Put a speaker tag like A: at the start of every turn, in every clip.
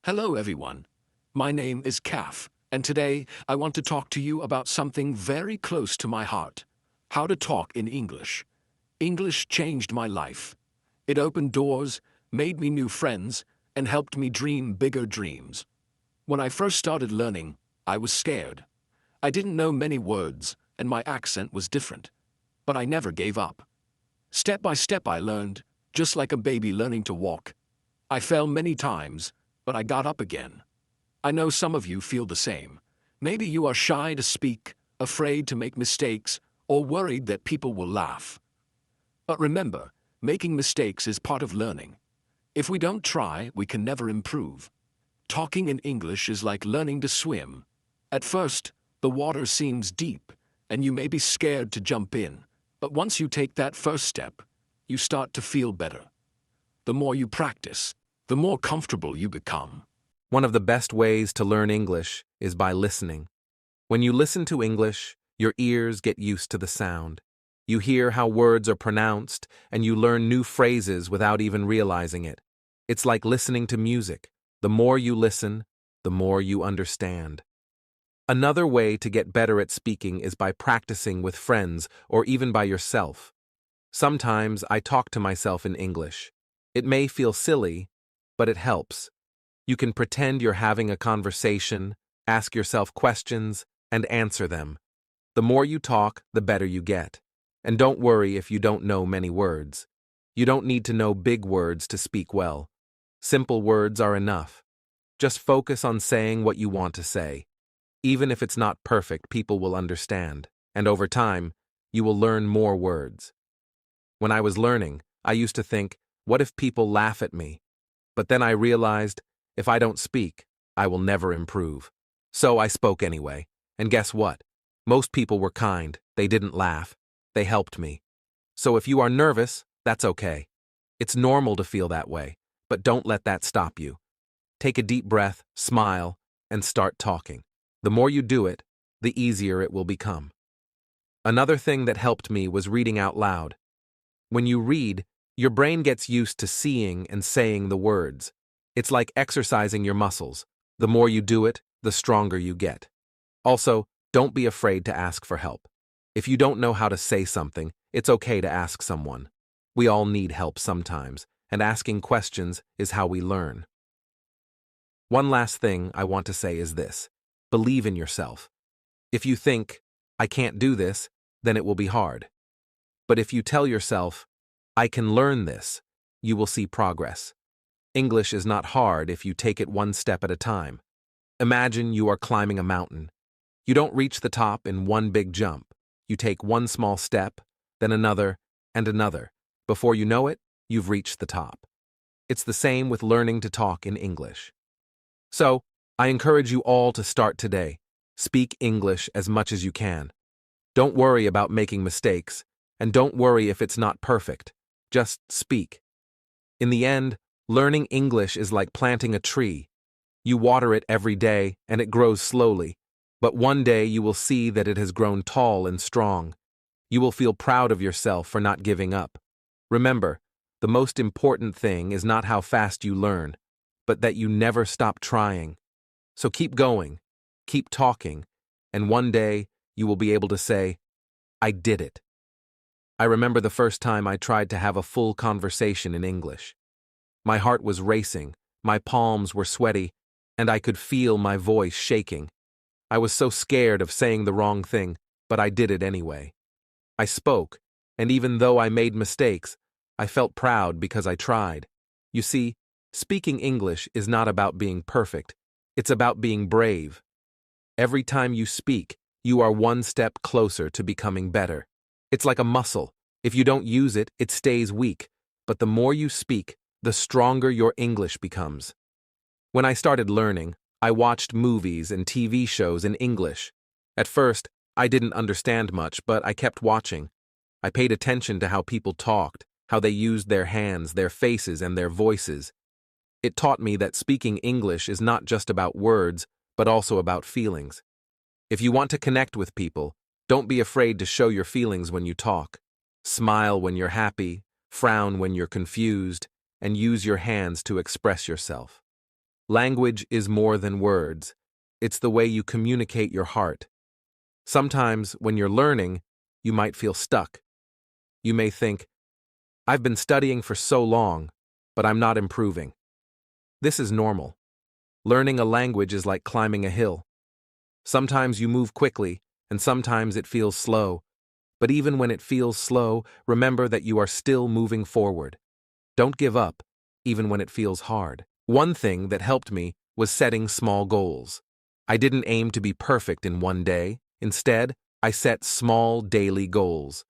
A: Hello, everyone. My name is Kaf, and today I want to talk to you about something very close to my heart: how to talk in English. English changed my life. It opened doors, made me new friends, and helped me dream bigger dreams. When I first started learning, I was scared. I didn't know many words, and my accent was different. But I never gave up. Step by step, I learned, just like a baby learning to walk. I fell many times, but I got up again. I know some of you feel the same. Maybe you are shy to speak, afraid to make mistakes, or worried that people will laugh. But remember, making mistakes is part of learning. If we don't try, we can never improve. Talking in English is like learning to swim. At first, the water seems deep, and you may be scared to jump in. But once you take that first step, you start to feel better. The more you practice, the more comfortable you become.
B: One of the best ways to learn English is by listening. When you listen to English, your ears get used to the sound. You hear how words are pronounced, and you learn new phrases without even realizing it. It's like listening to music. The more you listen, the more you understand. Another way to get better at speaking is by practicing with friends or even by yourself. Sometimes I talk to myself in English. It may feel silly, but it helps. You can pretend you're having a conversation, ask yourself questions, and answer them. The more you talk, the better you get. And don't worry if you don't know many words. You don't need to know big words to speak well. Simple words are enough. Just focus on saying what you want to say. Even if it's not perfect, people will understand, and over time, you will learn more words. When I was learning, I used to think, what if people laugh at me? But then I realized, if I don't speak, I will never improve. So I spoke anyway, and guess what? Most people were kind, they didn't laugh, they helped me. So if you are nervous, that's okay. It's normal to feel that way, but don't let that stop you. Take a deep breath, smile, and start talking. The more you do it, the easier it will become. Another thing that helped me was reading out loud. When you read, your brain gets used to seeing and saying the words. It's like exercising your muscles. The more you do it, the stronger you get. Also, don't be afraid to ask for help. If you don't know how to say something, it's okay to ask someone. We all need help sometimes, and asking questions is how we learn. One last thing I want to say is this: believe in yourself. If you think, I can't do this, then it will be hard. But if you tell yourself, I can learn this, you will see progress. English is not hard if you take it one step at a time. Imagine you are climbing a mountain. You don't reach the top in one big jump. You take one small step, then another, and another. Before you know it, you've reached the top. It's the same with learning to talk in English. So, I encourage you all to start today. Speak English as much as you can. Don't worry about making mistakes, and don't worry if it's not perfect. Just speak. In the end, learning English is like planting a tree. You water it every day, and it grows slowly. But one day you will see that it has grown tall and strong. You will feel proud of yourself for not giving up. Remember, the most important thing is not how fast you learn, but that you never stop trying. So keep going, keep talking, and one day you will be able to say, I did it. I remember the first time I tried to have a full conversation in English. My heart was racing, my palms were sweaty, and I could feel my voice shaking. I was so scared of saying the wrong thing, but I did it anyway. I spoke, and even though I made mistakes, I felt proud because I tried. You see, speaking English is not about being perfect, it's about being brave. Every time you speak, you are one step closer to becoming better. It's like a muscle. If you don't use it, it stays weak. But the more you speak, the stronger your English becomes. When I started learning, I watched movies and TV shows in English. At first, I didn't understand much, but I kept watching. I paid attention to how people talked, how they used their hands, their faces, and their voices. It taught me that speaking English is not just about words, but also about feelings. If you want to connect with people, don't be afraid to show your feelings when you talk. Smile when you're happy, frown when you're confused, and use your hands to express yourself. Language is more than words. It's the way you communicate your heart. Sometimes, when you're learning, you might feel stuck. You may think, I've been studying for so long, but I'm not improving. This is normal. Learning a language is like climbing a hill. Sometimes you move quickly, and sometimes it feels slow. But even when it feels slow, remember that you are still moving forward. Don't give up, even when it feels hard. One thing that helped me was setting small goals. I didn't aim to be perfect in one day. Instead, I set small daily goals.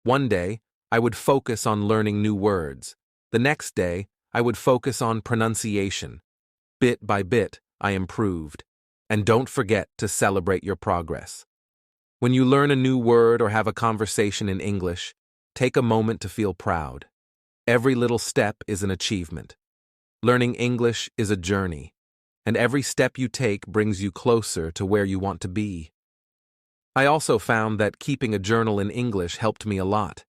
B: One day, I would focus on learning new words. The next day, I would focus on pronunciation. Bit by bit, I improved. And don't forget to celebrate your progress. When you learn a new word or have a conversation in English, take a moment to feel proud. Every little step is an achievement. Learning English is a journey, and every step you take brings you closer to where you want to be. I also found that keeping a journal in English helped me a lot.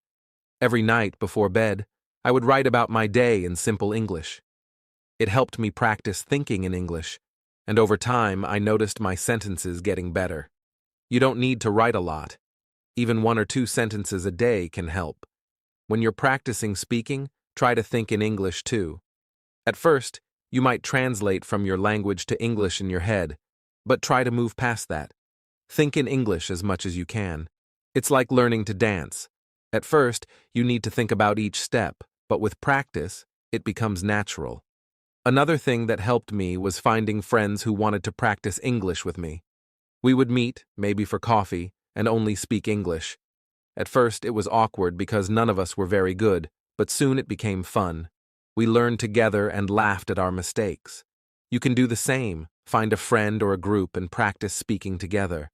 B: Every night before bed, I would write about my day in simple English. It helped me practice thinking in English, and over time I noticed my sentences getting better. You don't need to write a lot. Even 1 or 2 sentences a day can help. When you're practicing speaking, try to think in English too. At first, you might translate from your language to English in your head, but try to move past that. Think in English as much as you can. It's like learning to dance. At first, you need to think about each step, but with practice, it becomes natural. Another thing that helped me was finding friends who wanted to practice English with me. We would meet, maybe for coffee, and only speak English. At first, it was awkward because none of us were very good, but soon it became fun. We learned together and laughed at our mistakes. You can do the same, find a friend or a group and practice speaking together.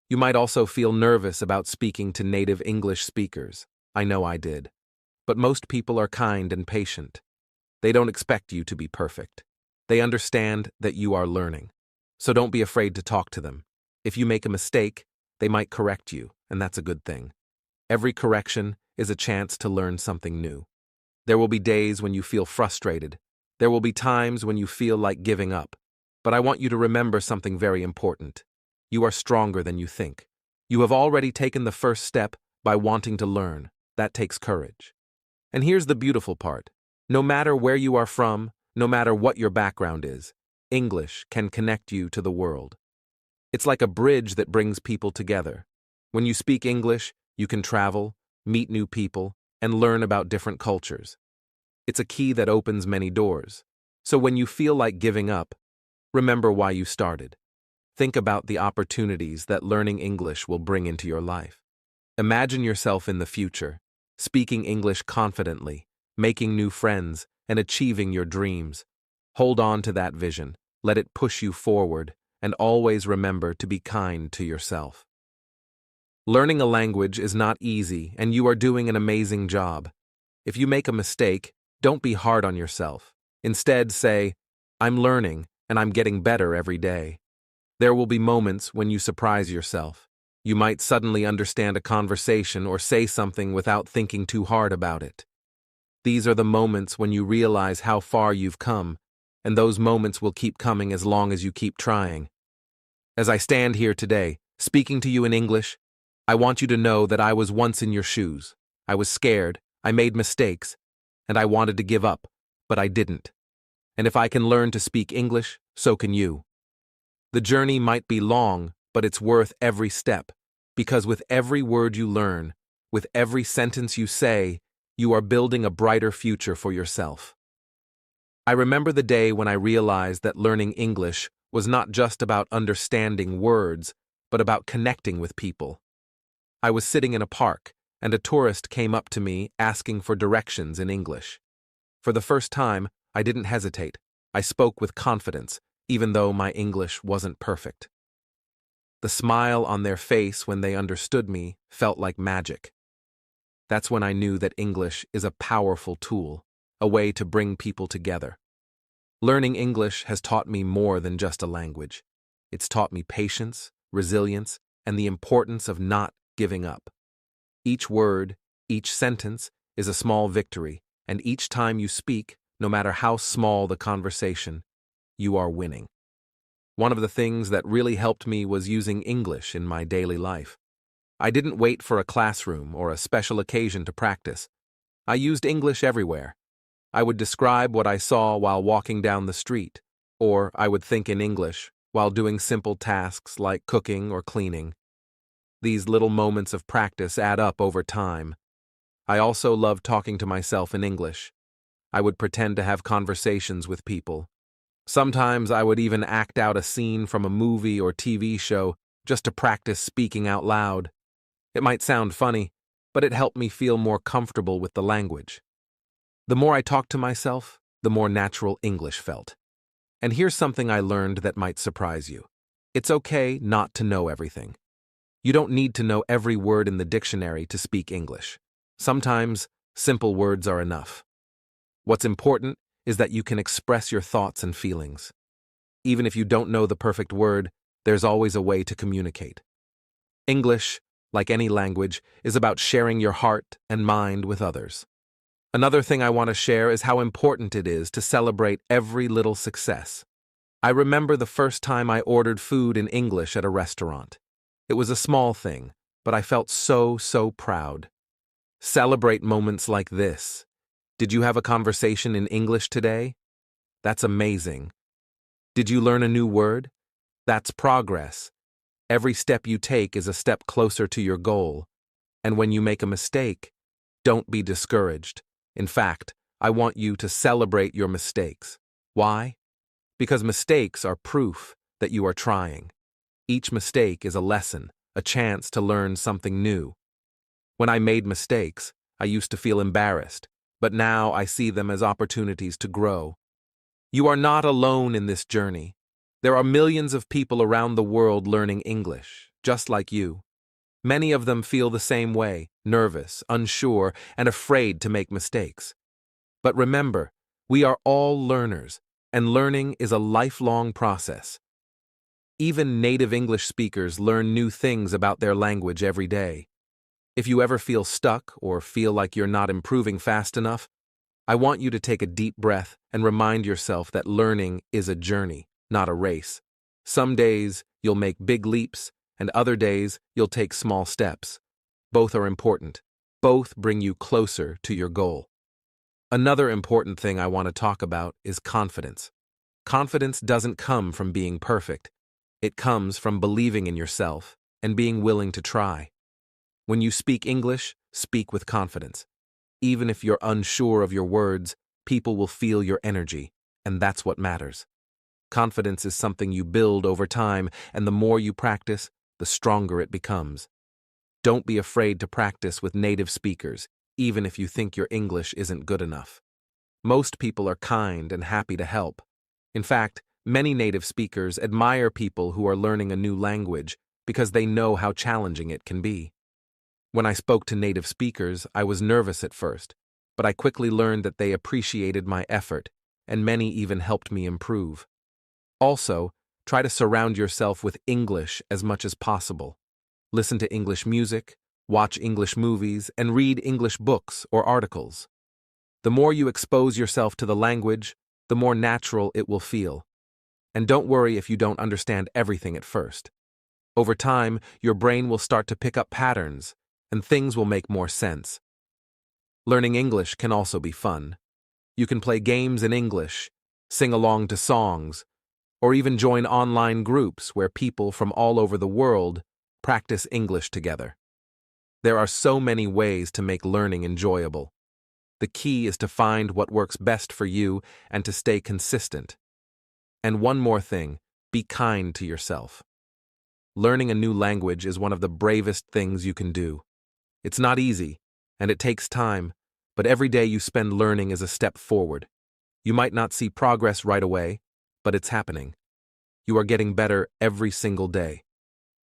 B: You might also feel nervous about speaking to native English speakers. I know I did. But most people are kind and patient. They don't expect you to be perfect. They understand that you are learning. So don't be afraid to talk to them. If you make a mistake, they might correct you, and that's a good thing. Every correction is a chance to learn something new. There will be days when you feel frustrated. There will be times when you feel like giving up. But I want you to remember something very important. You are stronger than you think. You have already taken the first step by wanting to learn. That takes courage. And here's the beautiful part. No matter where you are from, no matter what your background is, English can connect you to the world. It's like a bridge that brings people together. When you speak English, you can travel, meet new people, and learn about different cultures. It's a key that opens many doors. So when you feel like giving up, remember why you started. Think about the opportunities that learning English will bring into your life. Imagine yourself in the future, speaking English confidently, making new friends, and achieving your dreams. Hold on to that vision, let it push you forward, and always remember to be kind to yourself. Learning a language is not easy, and you are doing an amazing job. If you make a mistake, don't be hard on yourself. Instead, say, I'm learning, and I'm getting better every day. There will be moments when you surprise yourself. You might suddenly understand a conversation or say something without thinking too hard about it. These are the moments when you realize how far you've come, and those moments will keep coming as long as you keep trying. As I stand here today, speaking to you in English, I want you to know that I was once in your shoes. I was scared, I made mistakes, and I wanted to give up, but I didn't. And if I can learn to speak English, so can you. The journey might be long, but it's worth every step, because with every word you learn, with every sentence you say, you are building a brighter future for yourself. I remember the day when I realized that learning English was not just about understanding words, but about connecting with people. I was sitting in a park, and a tourist came up to me asking for directions in English. For the first time, I didn't hesitate. I spoke with confidence, even though my English wasn't perfect. The smile on their face when they understood me felt like magic. That's when I knew that English is a powerful tool, a way to bring people together. Learning English has taught me more than just a language. It's taught me patience, resilience, and the importance of not giving up. Each word, each sentence is a small victory, and each time you speak, no matter how small the conversation, you are winning. One of the things that really helped me was using English in my daily life. I didn't wait for a classroom or a special occasion to practice. I used English everywhere. I would describe what I saw while walking down the street, or I would think in English while doing simple tasks like cooking or cleaning. These little moments of practice add up over time. I also loved talking to myself in English. I would pretend to have conversations with people. Sometimes I would even act out a scene from a movie or TV show just to practice speaking out loud. It might sound funny, but it helped me feel more comfortable with the language. The more I talked to myself, the more natural English felt. And here's something I learned that might surprise you. It's okay not to know everything. You don't need to know every word in the dictionary to speak English. Sometimes, simple words are enough. What's important is that you can express your thoughts and feelings. Even if you don't know the perfect word, there's always a way to communicate. English, like any language, is about sharing your heart and mind with others. Another thing I want to share is how important it is to celebrate every little success. I remember the first time I ordered food in English at a restaurant. It was a small thing, but I felt so proud. Celebrate moments like this. Did you have a conversation in English today? That's amazing. Did you learn a new word? That's progress. Every step you take is a step closer to your goal. And when you make a mistake, don't be discouraged. In fact, I want you to celebrate your mistakes. Why? Because mistakes are proof that you are trying. Each mistake is a lesson, a chance to learn something new. When I made mistakes, I used to feel embarrassed, but now I see them as opportunities to grow. You are not alone in this journey. There are millions of people around the world learning English, just like you. Many of them feel the same way, nervous, unsure, and afraid to make mistakes. But remember, we are all learners, and learning is a lifelong process. Even native English speakers learn new things about their language every day. If you ever feel stuck or feel like you're not improving fast enough, I want you to take a deep breath and remind yourself that learning is a journey, not a race. Some days you'll make big leaps, and other days you'll take small steps. Both are important. Both bring you closer to your goal. Another important thing I want to talk about is confidence. Confidence doesn't come from being perfect. It comes from believing in yourself and being willing to try. When you speak English, speak with confidence. Even if you're unsure of your words, people will feel your energy, and that's what matters. Confidence is something you build over time, and the more you practice, the stronger it becomes. Don't be afraid to practice with native speakers, even if you think your English isn't good enough. Most people are kind and happy to help. In fact, many native speakers admire people who are learning a new language because they know how challenging it can be. When I spoke to native speakers, I was nervous at first, but I quickly learned that they appreciated my effort, and many even helped me improve. Also, try to surround yourself with English as much as possible. Listen to English music, watch English movies, and read English books or articles. The more you expose yourself to the language, the more natural it will feel. And don't worry if you don't understand everything at first. Over time, your brain will start to pick up patterns, and things will make more sense. Learning English can also be fun. You can play games in English, sing along to songs, or even join online groups where people from all over the world practice English together. There are so many ways to make learning enjoyable. The key is to find what works best for you and to stay consistent. And one more thing, be kind to yourself. Learning a new language is one of the bravest things you can do. It's not easy, and it takes time, but every day you spend learning is a step forward. You might not see progress right away, but it's happening. You are getting better every single day.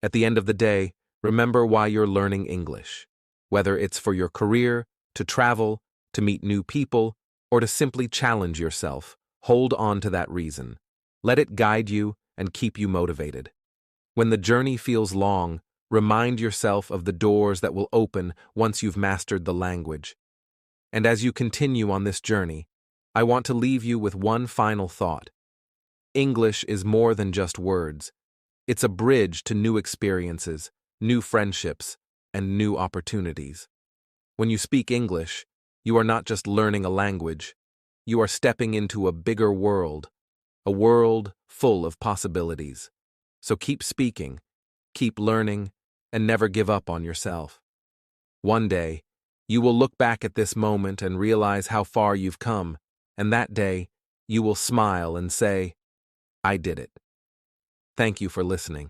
B: At the end of the day, remember why you're learning English. Whether it's for your career, to travel, to meet new people, or to simply challenge yourself, hold on to that reason. Let it guide you and keep you motivated. When the journey feels long, remind yourself of the doors that will open once you've mastered the language. And as you continue on this journey, I want to leave you with one final thought. English is more than just words. It's a bridge to new experiences, new friendships, and new opportunities. When you speak English, you are not just learning a language. You are stepping into a bigger world, a world full of possibilities. So keep speaking, keep learning, and never give up on yourself. One day, you will look back at this moment and realize how far you've come, and that day, you will smile and say, I did it. Thank you for listening.